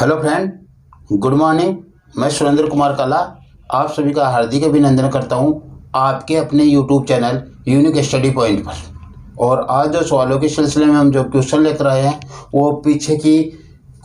Hello friend, good morning. मैं सुरेंद्र कुमार काला आप सभी का हार्दिक अभिनंदन करता हूं आपके अपने YouTube channel unique study point पर। और आज जो सवालों के सिलसिले में हम जो क्वेश्चन लेकर आए हैं वो पीछे की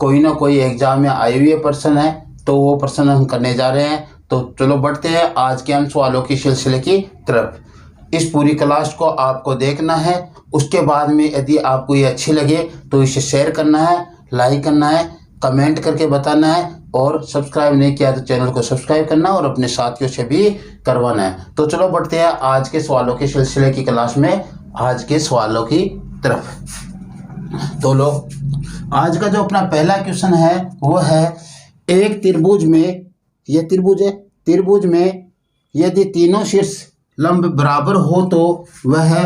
कोई ना कोई एग्जाम में आए हुए प्रश्न है, तो वो प्रश्न हम करने जा रहे हैं। तो चलो बढ़ते हैं आज के हम सवालों के सिलसिले की तरफ। इस पूरी क्लास को आपको देखना है, उसके बाद में यदि आपको ये अच्छी लगे तो इसे शेयर करना है, लाइक करना है, कमेंट करके बताना है, और सब्सक्राइब नहीं किया तो चैनल को सब्सक्राइब करना और अपने साथियों से भी करवाना है। तो चलो बढ़ते हैं आज के सवालों के सिलसिले की क्लास में, आज के सवालों की तरफ। तो लोग आज का जो अपना पहला क्वेश्चन है वो है, एक त्रिभुज में, यह त्रिभुज है, त्रिभुज में यदि तीनों शीर्ष लंब बराबर हो तो वह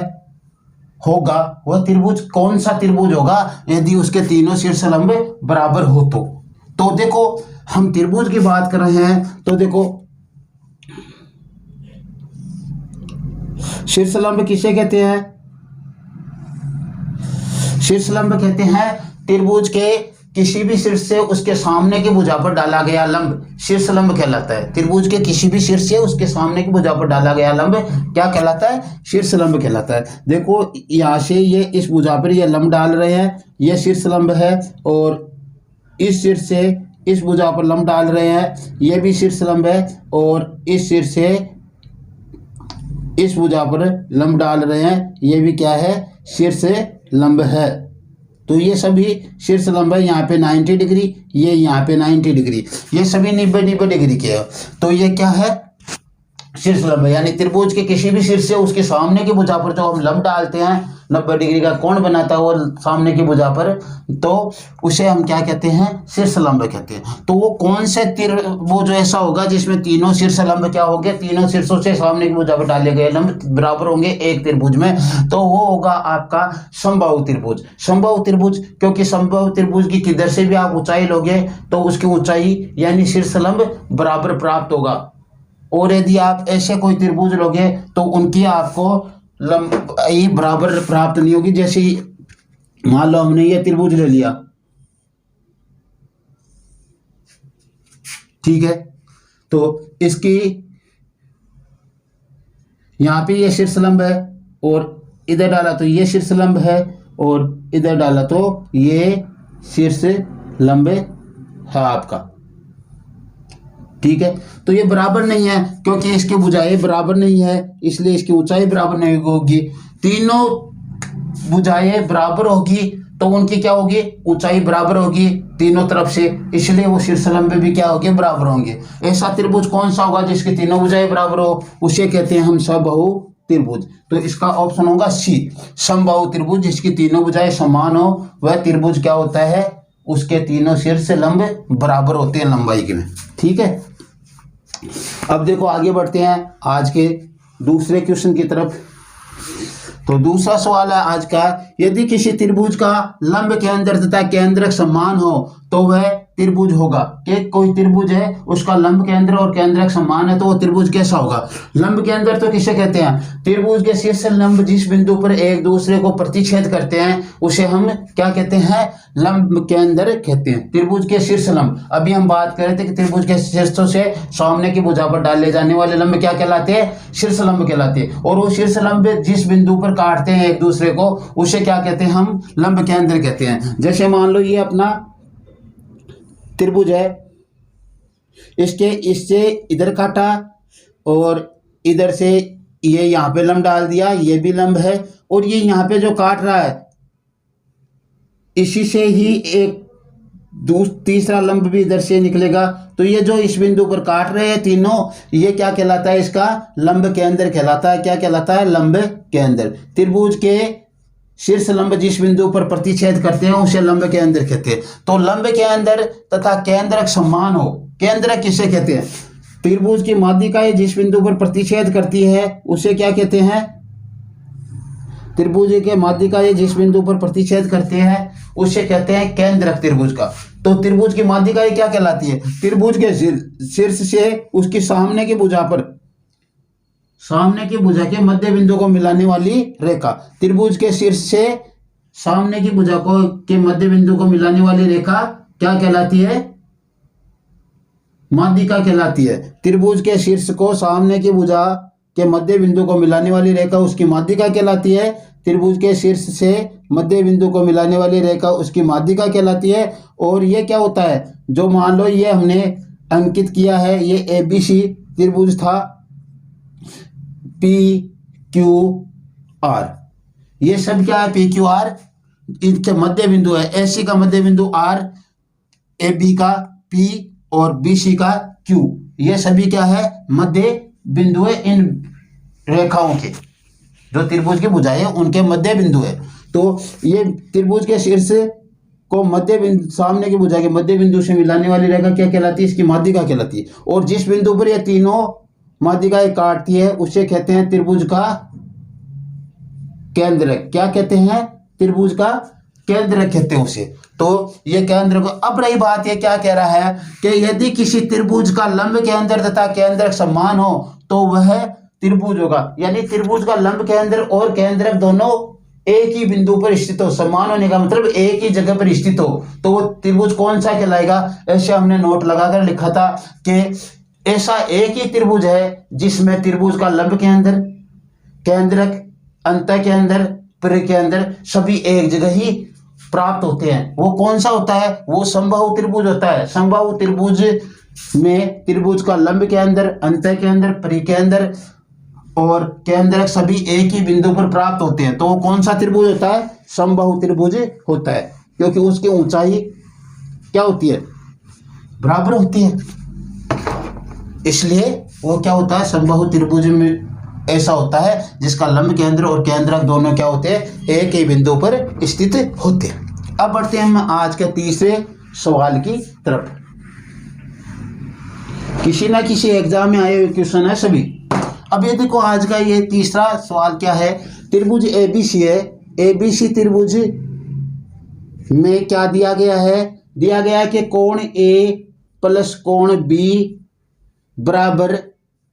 त्रिभुज कौन सा त्रिभुज होगा यदि उसके तीनों शीर्ष लंब बराबर हो तो देखो हम त्रिभुज की बात कर रहे हैं। तो देखो शीर्ष लंब किसे कहते हैं? शीर्ष लंब कहते हैं त्रिभुज के किसी भी शीर्ष से उसके सामने की भुजा पर डाला गया लंब शीर्ष लंब कहलाता है। त्रिभुज के किसी भी शीर्ष से उसके सामने की भुजा पर डाला गया लंब क्या कहलाता है? शीर्ष लंब कहलाता है। देखो यहाँ से ये इस भुजा पर ये लंब डाल रहे हैं, ये शीर्ष लंब है, और इस शीर्ष से इस भुजा पर लंब डाल रहे हैं, ये भी शीर्ष लंब है, और इस शीर्ष से इस भुजा पर लंब डाल रहे हैं, ये भी क्या है? शीर्ष लंब है। तो ये सभी शीर्ष लंब है, यहाँ पे 90 डिग्री, ये यहाँ पे 90 डिग्री, ये सभी 90 डिग्री के है। तो ये क्या है? शीर्ष लंब है। यानी त्रिभुज के किसी भी शीर्ष से उसके सामने की भुजा पर जो हम लंब डालते हैं, 90 डिग्री का कोण बनाता है वो सामने की भुजा पर, तो उसे हम क्या कहते हैं? शीर्ष लंब कहते हैं। तो वो कौन से त्रिभुज ऐसा होगा जिसमें तीनों शीर्ष लंब क्या होंगे? तीनों शीर्षों से सामने की भुजा पर डाले गए लंब बराबर होंगे एक त्रिभुज में, तो वो होगा आपका समबाहु त्रिभुज। समबाहु त्रिभुज, क्योंकि समबाहु त्रिभुज की किधर से भी आप ऊंचाई लोगे तो उसकी ऊंचाई यानी शीर्ष लंब बराबर प्राप्त होगा। और यदि आप ऐसे कोई त्रिभुज लोगे तो उनकी आपको लंबाई बराबर प्राप्त नहीं होगी। जैसे मान लो हमने ये त्रिभुज ले लिया, ठीक है, तो इसकी यहां पे ये शीर्ष लंब है, और इधर डाला तो ये शीर्ष लंब है, और इधर डाला तो ये शीर्ष लंब है आपका, ठीक है। तो ये बराबर नहीं है क्योंकि इसकी भुजाएं बराबर नहीं है, इसलिए इसकी ऊंचाई बराबर नहीं होगी। तीनों भुजाएं बराबर होगी तो उनकी क्या होगी? ऊंचाई बराबर होगी तीनों तरफ से, इसलिए वो शीर्ष लंब भी क्या होंगे? बराबर होंगे। ऐसा त्रिभुज कौन सा होगा जिसकी तीनों भुजाएं बराबर हो? उसे कहते हैं हम समबाहु त्रिभुज। तो इसका ऑप्शन होगा सी, समबाहु त्रिभुज। जिसकी तीनों भुजाएं समान हो वह त्रिभुज क्या होता है? उसके तीनों शीर्ष लंब बराबर होते हैं लंबाई के में, ठीक है। अब देखो आगे बढ़ते हैं आज के दूसरे क्वेश्चन की तरफ। तो दूसरा सवाल है आज का, यदि किसी त्रिभुज का लंब केंद्र तथा केंद्रक समान हो तो वह त्रिभुज होगा। कि कोई त्रिभुज है उसका लंब केंद्र और केंद्रक समान है तो वो त्रिभुज कैसा होगा? लंब केंद्र तो किसे कहते हैं? त्रिभुज के शीर्ष लंब जिस बिंदु पर एक दूसरे को प्रतिच्छेद करते हैं उसे हम क्या कहते हैं? लंब केंद्र कहते हैं। त्रिभुज के शीर्ष लंब, अभी हम बात कर रहे थे कि त्रिभुज के शीर्षों से सामने की भुजा पर डाले जाने वाले लंब क्या कहलाते हैं? शीर्ष लंब कहलाते हैं। और वो शीर्ष लंब जिस बिंदु पर काटते हैं एक दूसरे को उसे क्या कहते हैं? हम लंब केंद्र कहते हैं। जैसे मान लो ये अपना त्रिभुज है, इससे इधर काटा और इधर से ये यहाँ पे लंब डाल दिया, ये भी लंब है, और ये यहाँ पे जो काट रहा है इसी से ही एक तीसरा लंब भी इधर से निकलेगा। तो ये जो इस बिंदु पर काट रहे हैं तीनों, ये क्या कहलाता है? इसका लंब केंद्र कहलाता है। क्या कहलाता है? लंब केंद्र। त्रिभुज के शीर्ष लंब जिस बिंदु पर प्रतिच्छेद करते हैं उसे लंब केंद्र कहते हैं। तो लंब केंद्र तथा केंद्रक समान हो, केंद्रक किसे कहते हैं? त्रिभुज की माध्यिकाएं जिस बिंदु पर प्रतिच्छेद करती है उसे क्या कहते हैं? त्रिभुज के माध्यिकाएं जिस बिंदु पर प्रतिच्छेद करते हैं उसे कहते हैं केंद्रक त्रिभुज का। तो त्रिभुज की माध्यिकाएं क्या कहलाती है? त्रिभुज के शीर्ष से उसकी सामने की भुजा पर, सामने की भुजा के मध्य बिंदु को मिलाने वाली रेखा। त्रिभुज के शीर्ष से सामने की भुजा को के मध्य बिंदु को मिलाने वाली रेखा क्या कहलाती है? माध्यिका कहलाती है। त्रिभुज के शीर्ष को सामने की भुजा के मध्य बिंदु को मिलाने वाली रेखा उसकी माध्यिका कहलाती है। त्रिभुज के शीर्ष से मध्य बिंदु को मिलाने वाली रेखा उसकी माध्यिका कहलाती है। और ये क्या होता है, जो मान लो ये हमने अंकित किया है, ये ABC त्रिभुज था, PQR, ये सब क्या है, PQR, इनके मध्य बिंदु है। AC का मध्य बिंदु R, AB का P और BC का Q, ये सभी क्या है, मध्य बिंदु है इन रेखाओं के, जो त्रिभुज की भुजाएं हैं उनके मध्य बिंदु है। तो ये त्रिभुज के शीर्ष को मध्य बिंदु, सामने की भुजा के मध्य बिंदु से मिलाने वाली रेखा क्या कहलाती है, इसकी माध्यिका कहलाती है। और जिस बिंदु पर ये तीनों माध्यिकाएं काटती है उसे कहते हैं त्रिभुज का केंद्र। क्या कहते हैं, त्रिभुज का केंद्र कहते हैं उसे। तो ये केंद्र को, अब रही बात, ये क्या कह रहा है कि यदि किसी त्रिभुज का लंब केंद्र तथा केंद्रक समान हो तो वह त्रिभुज होगा। यानी त्रिभुज का लंब केंद्र और केंद्रक दोनों एक ही बिंदु पर स्थित हो, समान होने का मतलब एक ही जगह पर स्थित हो, तो वो त्रिभुज कौन सा कहलाएगा। ऐसे हमने नोट लगाकर लिखा था कि ऐसा एक ही त्रिभुज है जिसमें त्रिभुज का लंब केंद्र, केंद्रक, अंत केंद्र, परिकेंद्र सभी एक जगह ही प्राप्त होते हैं। वो कौन सा होता है, वो समबाहु त्रिभुज होता है। समबाहु त्रिभुज में त्रिभुज का लंब केंद्र, अंत केंद्र, परिकेंद्र और केंद्रक सभी एक ही बिंदु पर प्राप्त होते हैं। तो वो कौन सा त्रिभुज होता है, समबाहु त्रिभुज होता है, क्योंकि उसकी ऊंचाई क्या होती है, बराबर होती है, इसलिए वो क्या होता है, समबाहु त्रिभुज में ऐसा होता है जिसका लंब केंद्र और केंद्रक दोनों क्या होते हैं, एक ही बिंदु पर स्थित होते हैं। अब बढ़ते हैं हम आज के तीसरे सवाल की तरफ। किसी ना किसी एग्जाम में आए हुए क्वेश्चन है सभी। अब ये देखो आज का ये तीसरा सवाल क्या है, त्रिभुज ABC है। ABC त्रिभुज में क्या दिया गया है, दिया गया है कि कोण A प्लस कोण B बराबर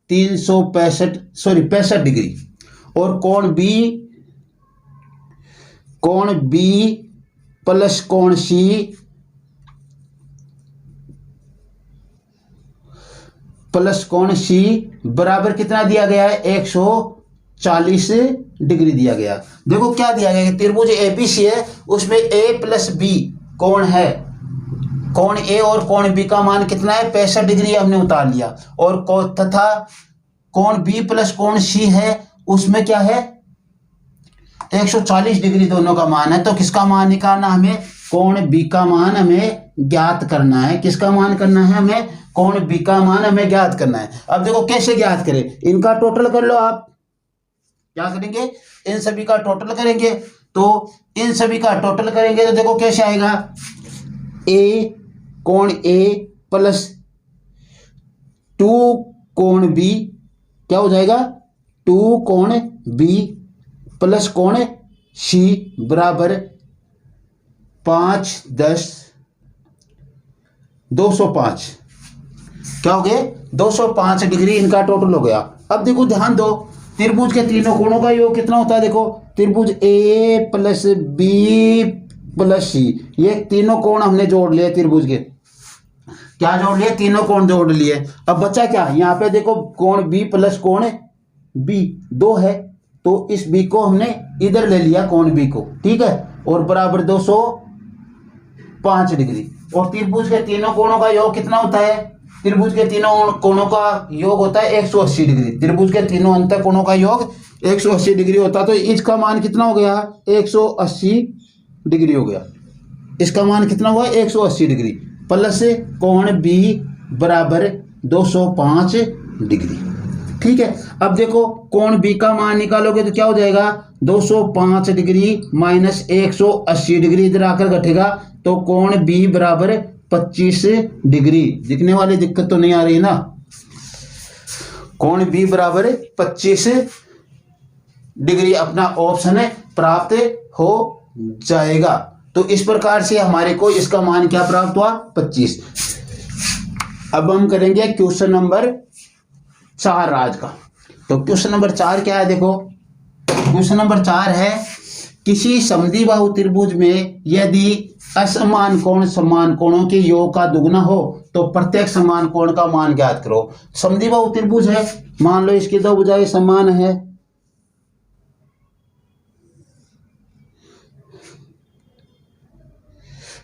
65 डिग्री और कोण B प्लस कोण C प्लस कोण C बराबर कितना दिया गया है, 140 डिग्री दिया गया। देखो क्या दिया गया है, त्रिभुज ABC है, उसमें A प्लस B कोण है, कोण A और कोण B का मान कितना है, 65 डिग्री हमने उतार लिया। और तथा कोण B प्लस कोण C है, उसमें क्या है, 140 डिग्री दोनों का मान है। तो किसका मान निकालना, हमें कोण B का मान हमें ज्ञात करना है। किसका मान करना है, हमें कोण B का मान हमें ज्ञात करना है। अब देखो कैसे ज्ञात करें, इनका टोटल कर लो। आप क्या करेंगे, इन सभी का टोटल करेंगे। तो इन सभी का टोटल करेंगे तो देखो कैसे आएगा, कोण A प्लस 2 कोण B क्या हो जाएगा, 2 कोण B प्लस कोण C बराबर 5 10 205। क्या हो गए, 205 डिग्री इनका टोटल हो गया। अब देखो ध्यान दो, त्रिभुज के तीनों कोणों का योग कितना होता है, देखो त्रिभुज A plus B plus C, ये तीनों कोण हमने जोड़ लिए त्रिभुज के। क्या जोड़ लिए, तीनों कोण जोड़ लिए। अब बचा क्या, यहाँ पे देखो कोण B प्लस कोण B 2 है, तो इस B को हमने इधर ले लिया, कोण B को, ठीक है, और बराबर 205 डिग्री। और त्रिभुज के तीनों कोणों का योग कितना होता है, त्रिभुज के तीनों कोणों का योग होता है 180 डिग्री। त्रिभुज के तीनों अंत कोणों का योग 180 डिग्री होता है। तो इसका मान कितना हो गया, 180 डिग्री हो गया। इसका मान कितना हुआ, 180 डिग्री प्लस कोण B बराबर 205 डिग्री, ठीक है। अब देखो कोण B का मान निकालोगे तो क्या हो जाएगा, 205 डिग्री माइनस 180 डिग्री इधर आकर घटेगा, तो कोण B बराबर 25 डिग्री। दिखने वाली दिक्कत तो नहीं आ रही ना, कोण B बराबर 25 डिग्री अपना ऑप्शन प्राप्त हो जाएगा। तो इस प्रकार से हमारे को इसका मान क्या प्राप्त हुआ, 25। अब हम करेंगे क्वेश्चन नंबर 4 आज का। तो क्वेश्चन नंबर 4 क्या है, देखो क्वेश्चन नंबर 4 है, किसी समद्विबाहु त्रिभुज में यदि असमान कोण समान कोणों के योग का दुगना हो तो प्रत्येक समान कोण का मान ज्ञात करो। समद्विबाहु त्रिभुज है, मान लो इसकी दो भुजाएं समान है,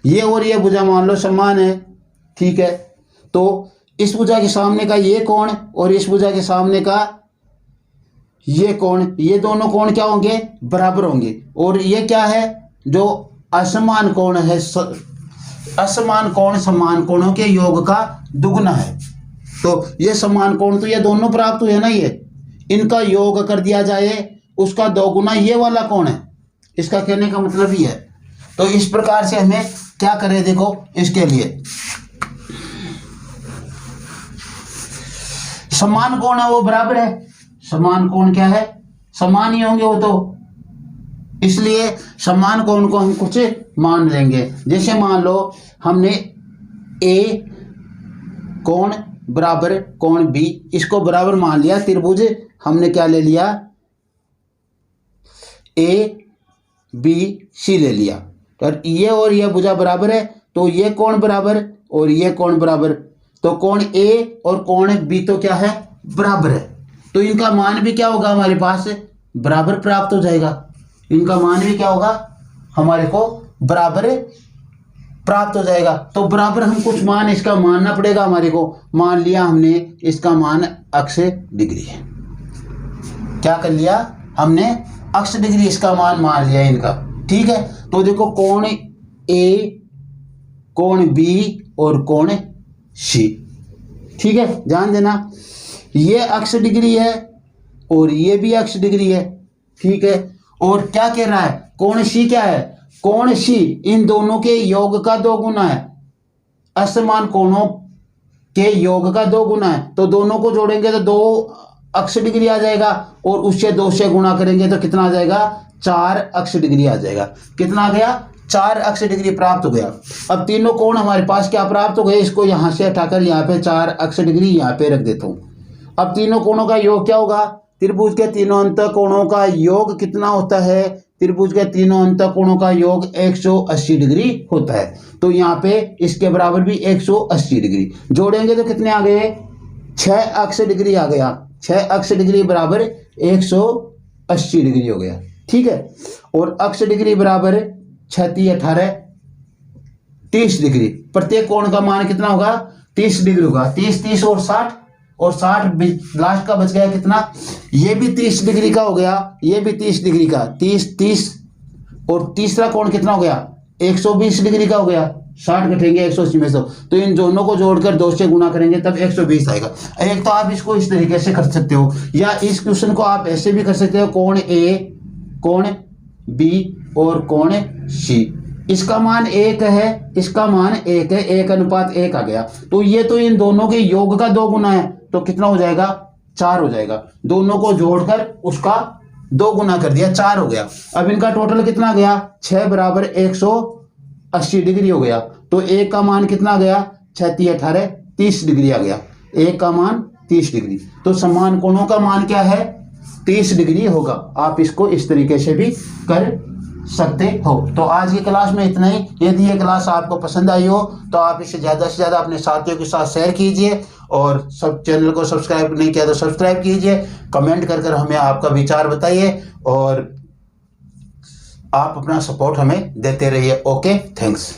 ये और ये भुजा मान लो समान है, ठीक है। तो इस भुजा के सामने का ये कोण और इस भुजा के सामने का ये कोण, ये दोनों कोण क्या होंगे, बराबर होंगे। और ये क्या है, जो असमान कोण है, असमान कोण समान कोणों के योग का दुगना है। तो ये समान कोण तो ये दोनों प्राप्त हुए ना, ये इनका योग कर दिया जाए, उसका दोगुना ये वाला कोण है। इसका कहने का मतलब ये है। तो इस प्रकार से हमें क्या करें, देखो इसके लिए समान कोण है वो बराबर है, समान कोण क्या है, समान ही होंगे वो तो, इसलिए समान कोण को हम कुछ मान लेंगे। जैसे मान लो हमने ए कोण बराबर कोण बी, इसको बराबर मान लिया, त्रिभुज हमने क्या ले लिया, ए बी सी ले लिया। और ये भुजा बराबर है, तो ये कोण बराबर और ये कोण बराबर, तो कोण ए और कोण बी तो क्या है, बराबर है। तो इनका मान भी क्या होगा, हमारे पास बराबर प्राप्त हो जाएगा। इनका मान भी क्या होगा, हमारे को बराबर प्राप्त हो जाएगा। तो बराबर हम कुछ मान इसका मानना पड़ेगा हमारे को। मान लिया हमने इसका मान अक्ष डिग्री है, क्या कर लिया हमने, अक्ष डिग्री इसका मान लिया इनका, ठीक है। तो देखो कोण ए, कोण बी और कोण सी, ठीक है, ध्यान देना, ये अक्ष डिग्री है और ये भी अक्ष डिग्री है, ठीक है। और क्या कह रहा है, कोण सी क्या है, कोण सी इन दोनों के योग का दो गुना है, असमान कोणों के योग का दो गुना है। तो दोनों को जोड़ेंगे तो दो अक्ष डिग्री आ जाएगा, और उससे दो से गुणा करेंगे तो कितना आ जाएगा, 4 अक्ष डिग्री आ जाएगा। कितना आ गया, 4 अक्ष डिग्री प्राप्त हो गया। अब तीनों कोण हमारे पास क्या प्राप्त हो गए, इसको यहां से हटाकर यहाँ पे 4 अक्ष डिग्री यहाँ पे रख देता हूँ। अब तीनों कोणों का योग क्या होगा, त्रिभुज के तीनों अंत कोणों का योग कितना होता है, त्रिभुज के तीनों अंत कोणों का योग 180 डिग्री होता है। तो यहाँ पे इसके बराबर भी 180 डिग्री जोड़ेंगे तो कितने आ गए, 6 अक्ष डिग्री आ गया। 6 अक्ष डिग्री बराबर 180 डिग्री हो गया, ठीक है। और अक्ष डिग्री बराबर 36 18 30 डिग्री। प्रत्येक कोण का मान कितना होगा, 30 डिग्री होगा। 30 30 और 60 लास्ट का बच गया कितना, ये भी 30 डिग्री का हो गया, ये भी 30 डिग्री का, 30 30 और तीसरा कोण कितना हो गया, 120 डिग्री का हो गया। 60 घटेंगे 180 में से, तो इन दोनों को जोड़कर 2 से गुणा करेंगे तब 120 आएगा। एक तो आप इसको इस तरीके से कर सकते हो, या इस क्वेश्चन को आप ऐसे भी कर सकते हो, कोण ए, कोण बी और कोण सी, इसका मान 1 है, इसका मान 1 है, 1:1 आ गया। तो ये तो इन दोनों के योग का 2 गुना है, तो कितना हो जाएगा, 4 हो जाएगा। दोनों को जोड़कर उसका 2 गुना कर दिया, 4 हो गया। अब इनका टोटल कितना आ गया, 6 बराबर 180 डिग्री हो गया। तो 1 का मान कितना आ गया, 36 18 30 डिग्री आ गया। 1 का मान 30 डिग्री। तो समान कोणों का मान क्या है, 30 डिग्री होगा। आप इसको इस तरीके से भी कर सकते हो। तो आज की क्लास में इतना ही। यदि ये क्लास आपको पसंद आई हो तो आप इसे ज़्यादा से ज़्यादा अपने साथियों के साथ शेयर कीजिए, और सब चैनल को सब्सक्राइब नहीं किया तो सब्सक्राइब कीजिए। कमेंट कर हमें आपका विचार बताइए, और आप अपना सपोर्ट हमें देते रहिए। Okay, thanks.